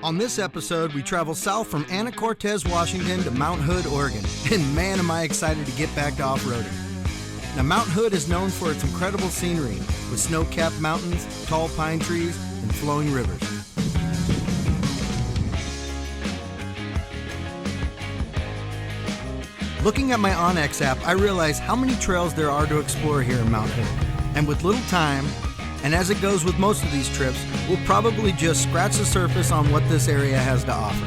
On this episode, we travel south from Anacortes, Washington to Mount Hood, Oregon. And man, am I excited to get back to off-roading. Now, Mount Hood is known for its incredible scenery with snow-capped mountains, tall pine trees, and flowing rivers. Looking at my onX app, I realize how many trails there are to explore here in Mount Hood. And with little time, and as it goes with most of these trips, we'll probably just scratch the surface on what this area has to offer.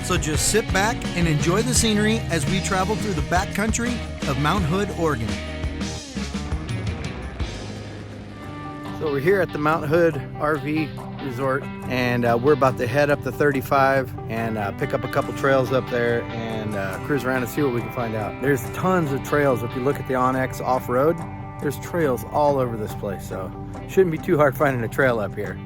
So just sit back and enjoy the scenery as we travel through the backcountry of Mount Hood, Oregon. So we're here at the Mount Hood RV Resort, and we're about to head up the 35 and pick up a couple trails up there and cruise around and see what we can find out. There's tons of trails. If you look at the onX off-road, there's trails all over this place, so shouldn't be too hard finding a trail up here.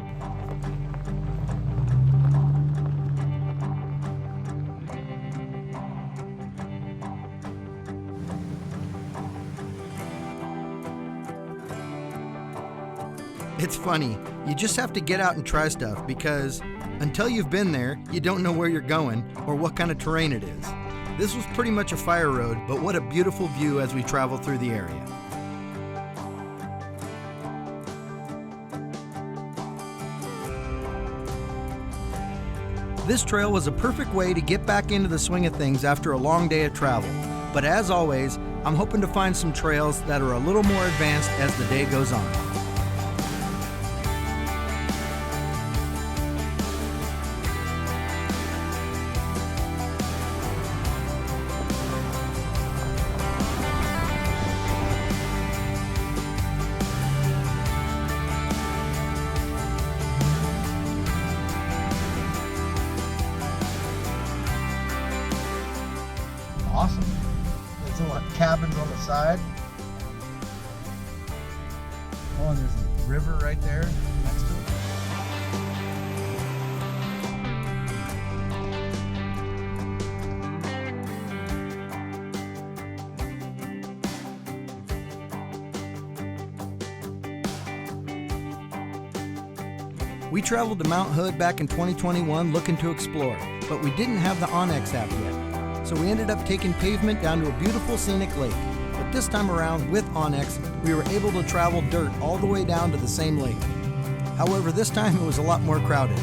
It's funny, you just have to get out and try stuff because until you've been there, you don't know where you're going or what kind of terrain it is. This was pretty much a fire road, but what a beautiful view as we travel through the area. This trail was a perfect way to get back into the swing of things after a long day of travel. But as always, I'm hoping to find some trails that are a little more advanced as the day goes on. Awesome. There's some cabins on the side. Oh, and there's a river right there next to it. We traveled to Mount Hood back in 2021 looking to explore, but we didn't have the onX app yet. So we ended up taking pavement down to a beautiful scenic lake. But this time around, with onX, we were able to travel dirt all the way down to the same lake. However, this time it was a lot more crowded.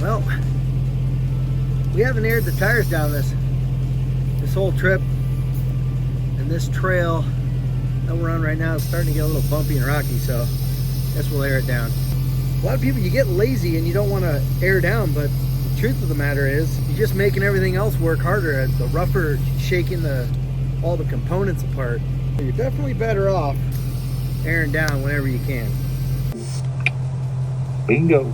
Well, we haven't aired the tires down this whole trip, and this trail that we're on right now is starting to get a little bumpy and rocky, so I guess we'll air it down. A lot of people, you get lazy and you don't want to air down, but the truth of the matter is you're just making everything else work harder. The rougher shaking all the components apart. So you're definitely better off airing down whenever you can. Bingo.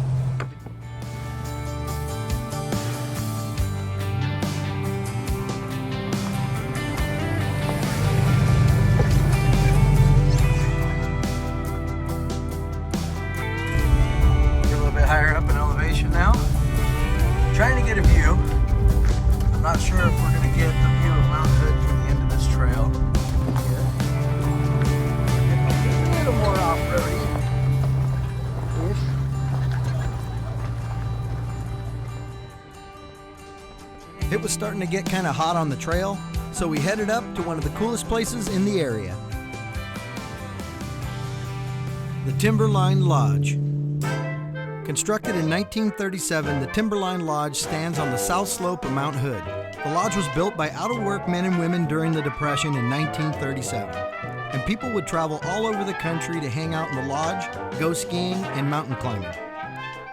Higher up in elevation now. Trying to get a view. I'm not sure if we're going to get the view of Mount Hood from the end of this trail. A little more off-roady. It was starting to get kind of hot on the trail, so we headed up to one of the coolest places in the area. The Timberline Lodge. Constructed in 1937, the Timberline Lodge stands on the south slope of Mount Hood. The lodge was built by out-of-work men and women during the Depression in 1937. And people would travel all over the country to hang out in the lodge, go skiing, and mountain climbing.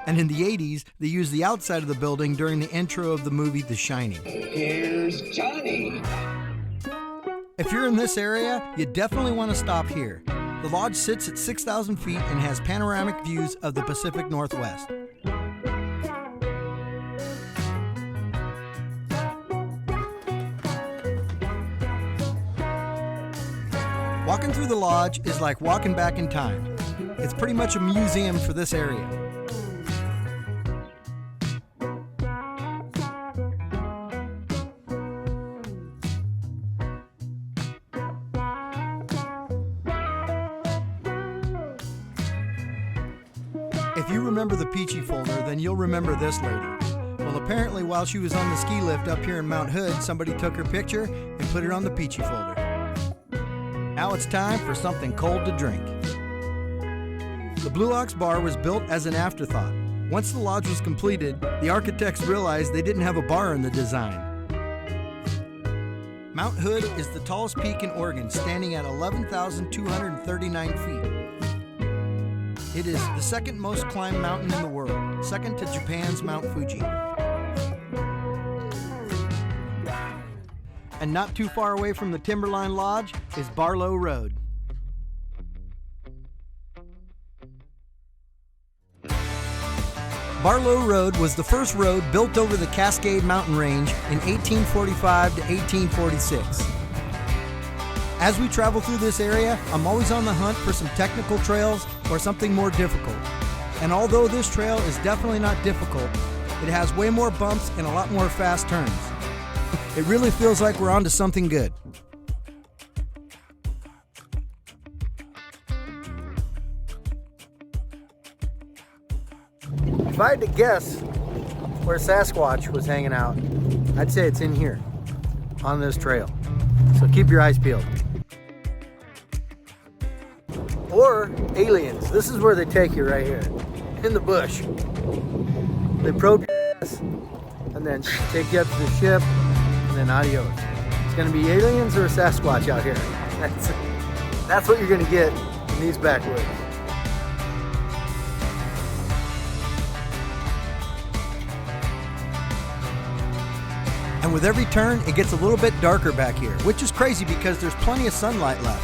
And in the 80s, they used the outside of the building during the intro of the movie The Shining. Here's Johnny. If you're in this area, you definitely want to stop here. The lodge sits at 6,000 feet and has panoramic views of the Pacific Northwest. Walking through the lodge is like walking back in time. It's pretty much a museum for this area. If you remember the Peachy folder, then you'll remember this lady. Well, apparently while she was on the ski lift up here in Mount Hood, somebody took her picture and put it on the Peachy folder. Now it's time for something cold to drink. The Blue Ox Bar was built as an afterthought. Once the lodge was completed, the architects realized they didn't have a bar in the design. Mount Hood is the tallest peak in Oregon, standing at 11,239 feet. It is the second most climbed mountain in the world, second to Japan's Mount Fuji. And not too far away from the Timberline Lodge is Barlow Road. Barlow Road was the first road built over the Cascade Mountain Range in 1845 to 1846. As we travel through this area, I'm always on the hunt for some technical trails or something more difficult. And although this trail is definitely not difficult, it has way more bumps and a lot more fast turns. It really feels like we're onto something good. If I had to guess where Sasquatch was hanging out, I'd say it's in here, on this trail. So keep your eyes peeled. Or aliens. This is where they take you right here, in the bush. They probe your ass and then take you up to the ship and then adios. It's gonna be aliens or a Sasquatch out here. That's what you're gonna get in these backwoods. And with every turn, it gets a little bit darker back here, which is crazy because there's plenty of sunlight left.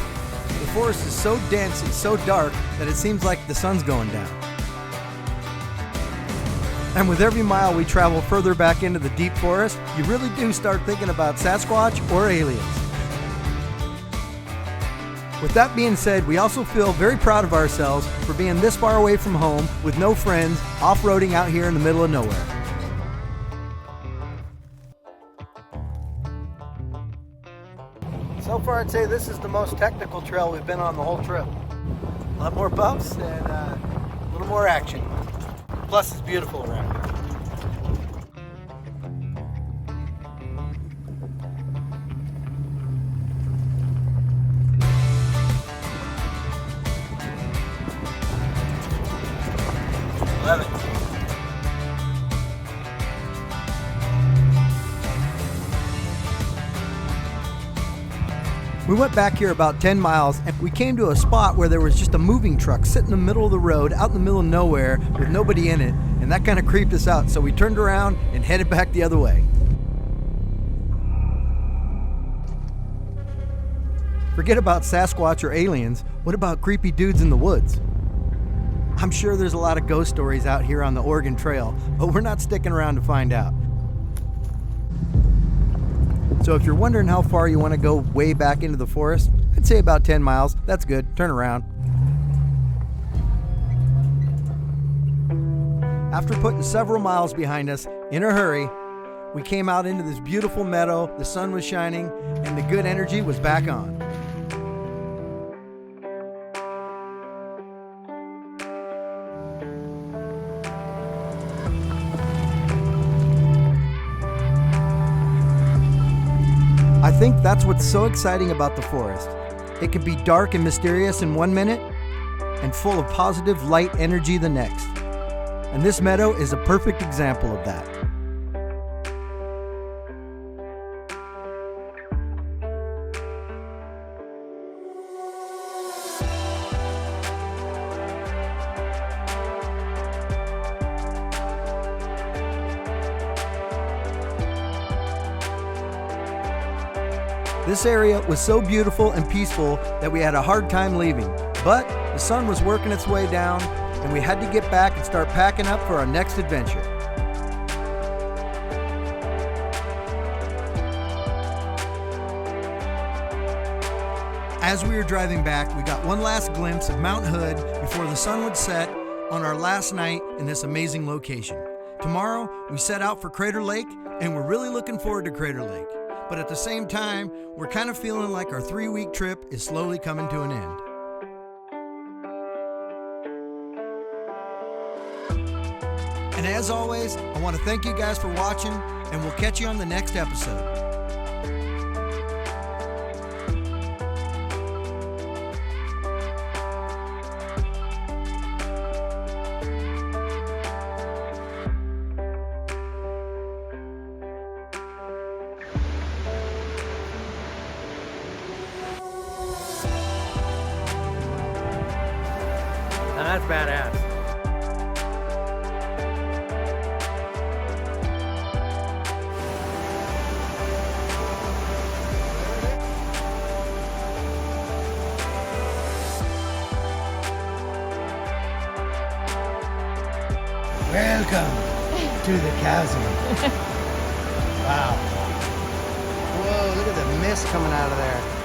The forest is so dense and so dark that it seems like the sun's going down. And with every mile we travel further back into the deep forest, you really do start thinking about Sasquatch or aliens. With that being said, we also feel very proud of ourselves for being this far away from home with no friends, off-roading out here in the middle of nowhere. So far, I'd say this is the most technical trail we've been on the whole trip. A lot more bumps and a little more action. Plus, it's beautiful around here. Love it. We went back here about 10 miles and we came to a spot where there was just a moving truck sitting in the middle of the road out in the middle of nowhere with nobody in it, and that kind of creeped us out, so we turned around and headed back the other way. Forget about Sasquatch or aliens, what about creepy dudes in the woods? I'm sure there's a lot of ghost stories out here on the Oregon Trail, but we're not sticking around to find out. So if you're wondering how far you want to go way back into the forest, I'd say about 10 miles. That's good. Turn around. After putting several miles behind us in a hurry, we came out into this beautiful meadow. The sun was shining and the good energy was back on. I think that's what's so exciting about the forest. It can be dark and mysterious in 1 minute and full of positive light energy the next. And this meadow is a perfect example of that. This area was so beautiful and peaceful that we had a hard time leaving, but the sun was working its way down and we had to get back and start packing up for our next adventure. As we were driving back, we got one last glimpse of Mount Hood before the sun would set on our last night in this amazing location. Tomorrow, we set out for Crater Lake, and we're really looking forward to Crater Lake. But at the same time, we're kind of feeling like our 3-week trip is slowly coming to an end. And as always, I want to thank you guys for watching, and we'll catch you on the next episode. Now that's badass. Welcome to the chasm. Wow. Whoa, look at the mist coming out of there.